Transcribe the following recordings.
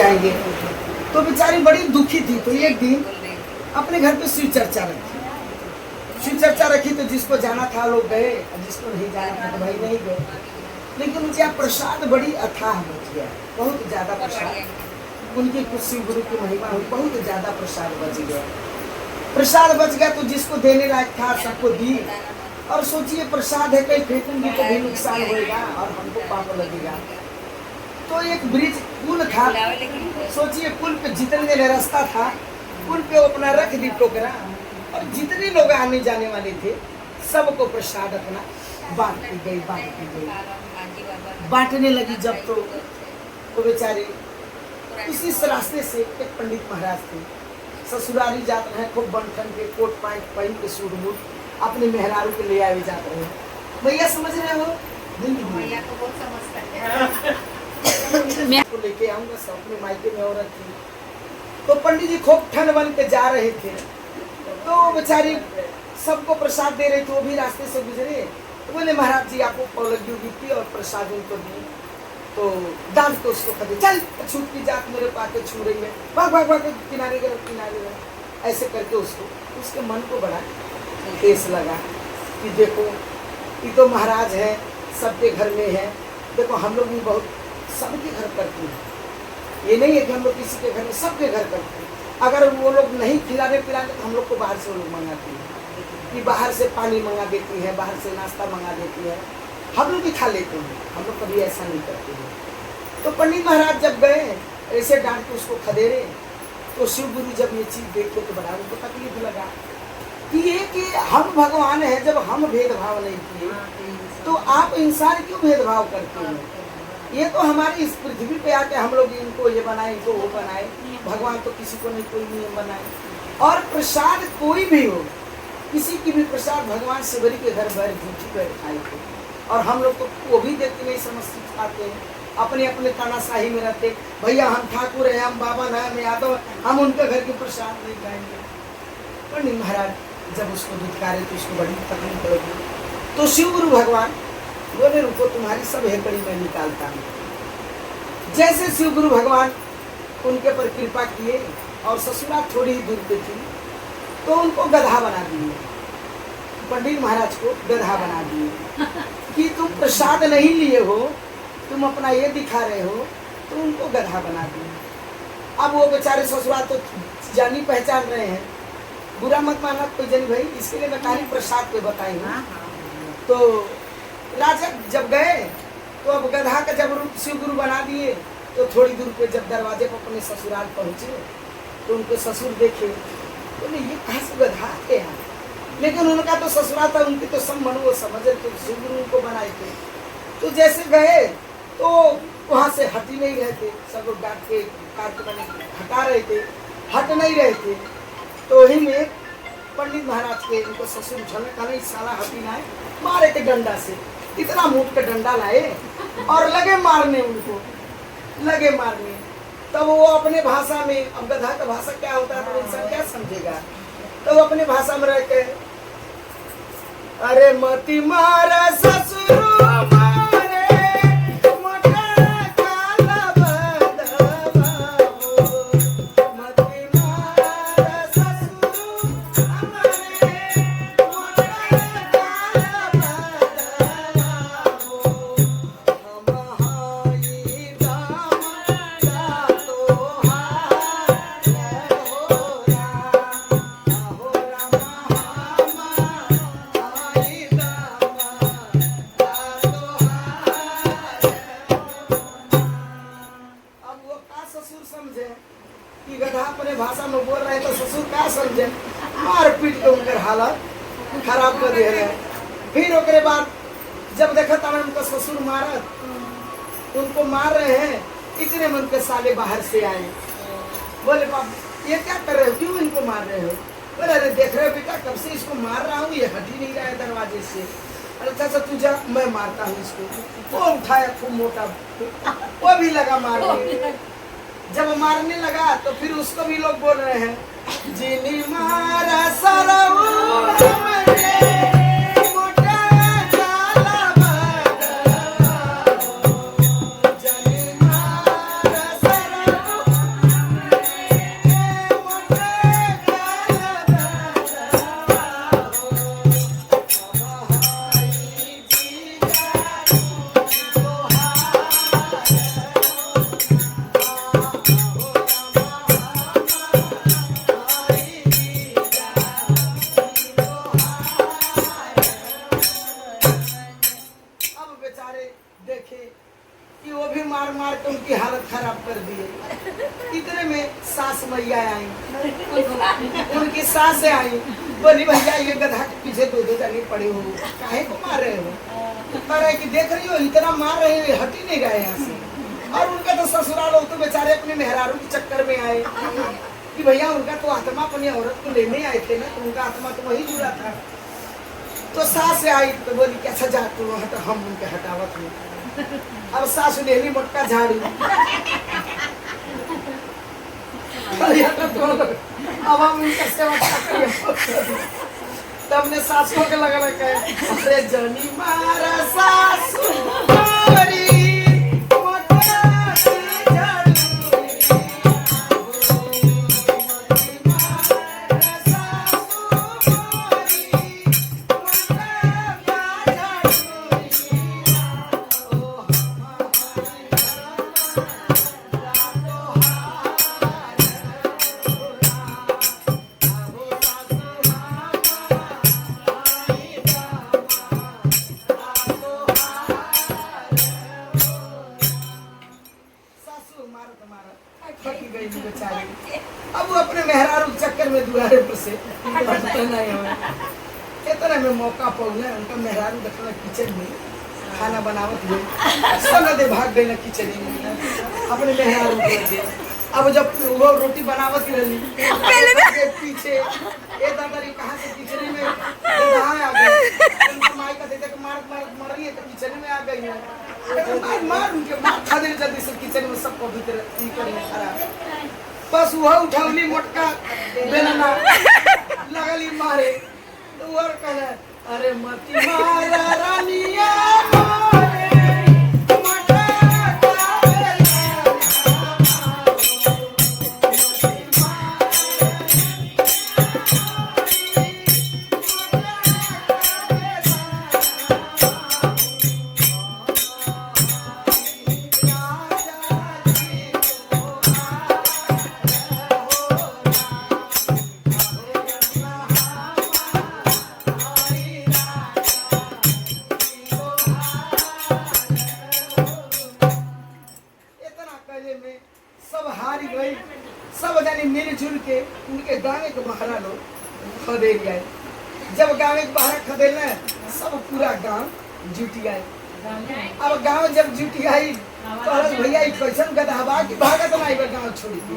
जाएंगे। तो बेचारी बड़ी दुखी थी। तो एक दिन अपने घर पे शिव चर्चा रखी। शिव चर्चा रखी तो जिसको जाना था लोग गए, जिसको नहीं जाना था तो भाई नहीं गए। लेकिन उनके प्रसाद बड़ी अथाह बच गया, बहुत ज्यादा प्रसाद। उनकी कुछ शिव गुरु की महिमा हुई, बहुत ज्यादा प्रसाद बच गया। प्रसाद बच गया तो जिसको देने लायक था सबको दी। और सोचिए प्रसाद है, कहीं फेंकूंगी तो भी नुकसान होगा और हमको पाप लगेगा। तो एक ब्रिज पुल था, सोचिए पुल पे जितने रास्ता था पुल पे अपना रख दी टोकरा, और जितने लोग आने जाने वाले थे सबको प्रसाद अपना बांटती गई। बांटने लगी जब तो वो बेचारे उसी रास्ते से एक पंडित महाराज थे, ससुरारी जात रहे, खूब बन के कोट पैंट पहन के सूट बूट अपने मेहरारू के ले आए जाते रहे। भैया समझ रहे हो? भैया तो बहुत समझता है। को लेके आऊंगा सब अपने मायके में औरत थी। तो पंडित जी खूब ठंड बन के जा रहे थे, तो बेचारी सबको प्रसाद दे रहे थे। वो भी रास्ते से गुजरे तो बोले महाराज जी आपको पौलगी दी और प्रसाद उनको दी, तो डांट को उसको कहते चल छूट की जात मेरे को आके छू रही है, भाग भाग भाग किनारे गए। ऐसे करके उसके मन को बड़ा ठेस लगा कि देखो ये तो महाराज है, सबके घर में है, देखो हम लोग भी बहुत सबके घर करते हैं, ये नहीं है कि हम लोग किसी के घर में, सबके घर करते हैं। अगर वो लोग नहीं खिलाने पिलाने तो हम लोग को बाहर से वो लोग मंगाते हैं कि बाहर से पानी मंगा देती है, बाहर से नाश्ता मंगा देती है, हम लोग भी खा लेते हैं, हम लोग कभी ऐसा नहीं करते हैं। तो पंडित महाराज जब गए ऐसे डांट के उसको खदेरे, तो शिव गुरु जब ये चीज देखे तो बड़ा उनको तकलीफ लगा कि ये कि हम भगवान है, जब हम भेदभाव नहीं किए तो आप इंसान क्यों भेदभाव करते हैं? ये तो हमारी इस पृथ्वी पे आके हम लोग इनको ये बनाए, इनको वो बनाए, भगवान तो किसी को नहीं कोई नियम बनाए। और प्रसाद कोई भी हो, किसी की भी प्रसाद भगवान शिवरी के घर भर झूठी पर खाए थे, और हम लोग तो वो भी देखते नहीं समझ पाते हैं, अपने अपने तानाशाही में रहते। भैया हम ठाकुर हैं, हम बाबा ना, हम यादव, हम उनके घर के प्रसाद नहीं खाएंगे। पंडित महाराज जब उसको दुत्कारे तो उसको बड़ी तकलीफ लगी। तो शिव गुरु भगवान बोले रुको तुम्हारी सब हेकड़ी में निकालता हूँ। जैसे शिव गुरु भगवान उनके पर कृपा किए और ससुराल थोड़ी ही दूर पे थी, तो उनको गधा बना दिए, पंडित महाराज को गधा बना दिए कि तुम प्रसाद नहीं लिए हो, तुम अपना ये दिखा रहे हो, तो उनको गधा बना दिए। अब वो बेचारे ससुराल तो जानी पहचान रहे हैं, बुरा मत मानना कोई जन भाई, इसके लिए मैं कहानी प्रसाद पे बताएंगे। तो राजा जब गए तो अब गधा का जब शिव गुरु बना दिए, तो थोड़ी दूर पे जब दरवाजे पर अपने ससुराल पहुंचे तो उनके ससुर देखे, बोले ये कहाँ से गधा आते हैं? लेकिन उनका तो ससुराल था, उनकी तो सब मन वो समझे, तो शिव गुरु उनको बनाए थे। तो जैसे गए तो वहाँ से हट ही नहीं रहे थे, सब लोग डांट के हटा रहे थे, हट नहीं रहे थे। तो वही में पंडित महाराज के उनको ससुर झलका नहीं, साला हटी ना है, मारे थे डंडा से, इतना मोट का डंडा लाए और लगे मारने, उनको लगे मारने। तब वो अपने भाषा में, अब गधा का भाषा क्या होता है तो इंसान क्या समझेगा, तो वो अपने भाषा में रह के अरे मती मारा ससुर कि गधा अपने भाषा में बोल रहे तो ससुर क्या समझे, मार पीट के उनकर हालत खराब कर दे रहे। फिर ओकरे बाद जब देखा था उनका ससुर मारत, उनको मार रहे हैं, इतने मन के साले बाहर से आए, बोले बाप ये क्या कर रहे हो, क्यों इनको मार रहे हो? बोले अरे देख रहे हो बेटा कब से इसको मार रहा हूँ, ये हट ही नहीं रहा है दरवाजे से। अरे चाचा तू जा, मैं मारता हूँ इसको। वो उठाया खूब मोटा, वो भी लगा मारने। जब मारने लगा तो फिर उसको भी लोग बोल रहे हैं जिनी मारा लिए। इतने में सास मैया आई, उनकी सास आई, बोली भैया ये गधा के पीछे दो जाने पड़े हो, काहे को मार रहे हो? अरे कि देख रही हो इतना मार रहे हो, हट ही नहीं गए यहाँ से। और उनका तो ससुराल लोग तो बेचारे अपने मेहरारू के चक्कर में आए कि भैया उनका तो आत्मा अपनी औरत को लेने आए थे ना, तो उनका आत्मा तो वही जुड़ा था। तो सास आई तो बोली कि अच्छा जा तू हट, हम उनके हटावत हूँ। अब सास ले ली मोटका झाड़ू, अब हम उनका सेवा करें। तब ने सासों के लगा अरे जनी मारा सासू मारी बेचारी। अब वो अपने मेहरारू चक्कर में दुआरे पर से इतना में मौका पौने उनका मेहरारू देखना किचन में खाना बनावत हुए सनदे भाग गई ना किचन में अपने मेहरारू को दे। अब जब वो रोटी बनावत रही के पीछे ये दादारी कहाँ से किचन में कहाँ आ गई, उनका माई का देते मार रही है तो किचन में आ गई है। मार उनके मार खा दे जल्दी से किचन में सबको भीतर खराब। बस वह उठौली मोटका बेलना लगली मारे तो वो कहला अरे मती मारा रानिया सब हारी गई। सब जानी मिलजुल के उनके गाँव के बहरा लोग खदेल गए। जब गाँव के बहरा खदेल सब पूरा गांव जुटी आए। अब गांव जब जुटी आई तो भैया कैसन गदहबा की भागत ना आएगा गाँव छोड़ के।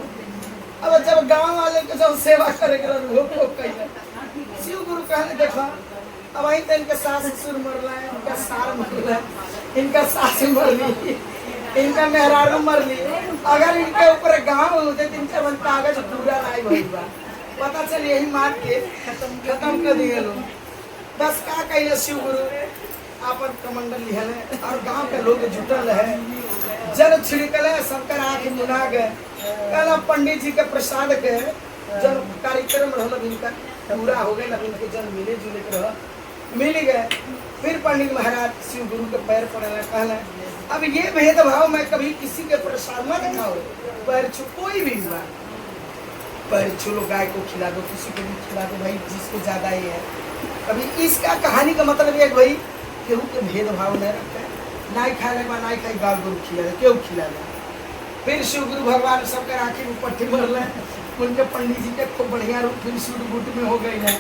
अब जब गांव वाले के जब सेवा करे शिव गुरु कहने देखा अब वही तो इनके सास ससुर मरला है, इनका सार मरला, इनका सास मरली, इनका मेहरारू मरली। अगर इनके ऊपर गांव होते तो इनका मन कागज पूरा लाई भई बा। पता चल यही मार के खत्म कर दिए लोग। बस का कहिए शिव गुरु आपन कमंडल लिहल और गांव के लोग जुटल है। जल छिड़कल है, सबकर आँख मुना गए। कहला पंडित जी के प्रसाद के जब कार्यक्रम रहल इनका पूरा हो गए, इनके जन मिले जुले के रह मिल गए। फिर पंडित महाराज शिव गुरु के पैर पड़े कहला अब ये भेदभाव मैं कभी किसी के प्रसाद न दिखाओ। पैर छू कोई भी हुआ पैर छू लो, गाय को खिला दो, किसी को भी खिला दो भाई, जिसको ज्यादा ही है। कभी इसका कहानी का मतलब है भाई केहू के भेदभाव नहीं रखता है। नाई खाए लगा नाई खाई गाय गुरु खिला दे, केहू खिला दे। फिर शिव गुरु भगवान सबके आँखी में पट्टी मर रहे। उनके पंडित जी के खूब बढ़िया रूप फिर सूट बूट में हो गई है।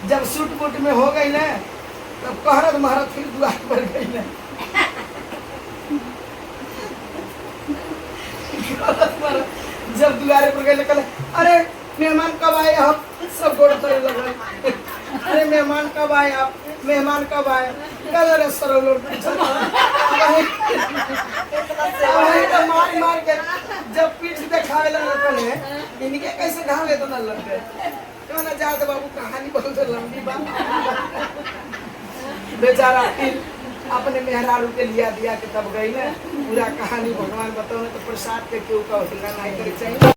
जब सूट बूट में हो गई ना तब कहरत महारत फिर द्वार पर गई ना। जब दुआरे पर गए कल अरे मेहमान कब आए आप, सब गोड़ तोड़े लगे। अरे मेहमान कब आए आप, मेहमान कब आए? कल अरे सरोलो मार मार के जब पीठ दिखावे लगे इनके कैसे घावे तो न लग गए। क्यों ना जाते बाबू कहानी बहुत लंबी बात। बेचारा फिर अपने मेहरारू के लिया दिया कि तब गई ना पूरा कहानी भगवान बताओ तो प्रसाद के क्यों का नहीं करे चाहिए।